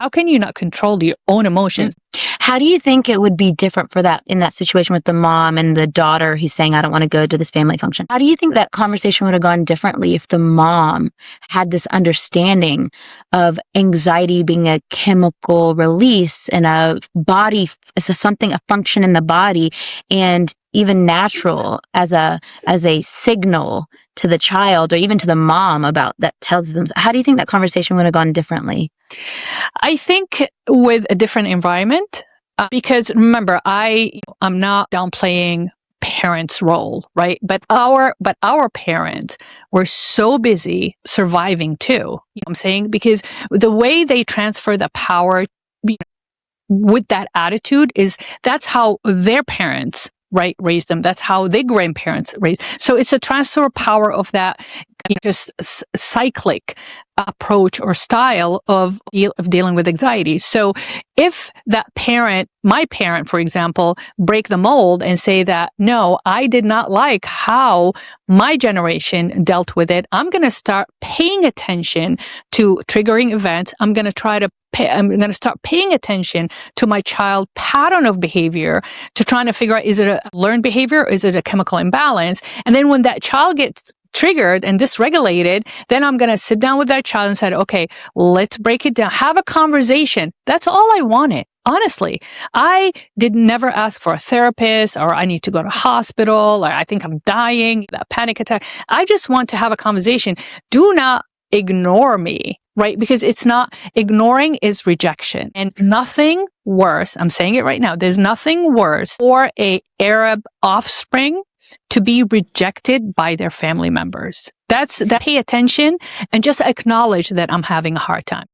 How can you not control your own emotions? How do you think it would be different for that in that situation with the mom and the daughter who's saying, I don't want to go to this family function? How do you think that conversation would have gone differently if the mom had this understanding of anxiety being a chemical release and a body, so something, a function in the body, and even natural as a signal to the child or even to the mom about that tells them? How do you think that conversation would have gone differently? I think with a different environment, because remember, I'm not downplaying parents' role, right? But our parents were so busy surviving too. You know what I'm saying? Because the way they transfer the power with that attitude is that's how their parents, right, raised them. That's how their grandparents raised. So it's a transfer power of that just cyclic approach or style of dealing with anxiety. So if that parent, my parent, for example, break the mold and say that, no, I did not like how my generation dealt with it, I'm going to start paying attention to triggering events. I'm going to start paying attention to my child pattern of behavior to trying to figure out, is it a learned behavior? Or is it a chemical imbalance? And then when that child gets triggered and dysregulated, then I'm going to sit down with that child and say, okay, let's break it down. Have a conversation. That's all I wanted. Honestly, I did never ask for a therapist or I need to go to hospital or I think I'm dying, that panic attack. I just want to have a conversation. Do not ignore me, right? Because it's not, ignoring is rejection, and nothing worse. I'm saying it right now. There's nothing worse for a Arab offspring to be rejected by their family members. Pay attention and just acknowledge that I'm having a hard time.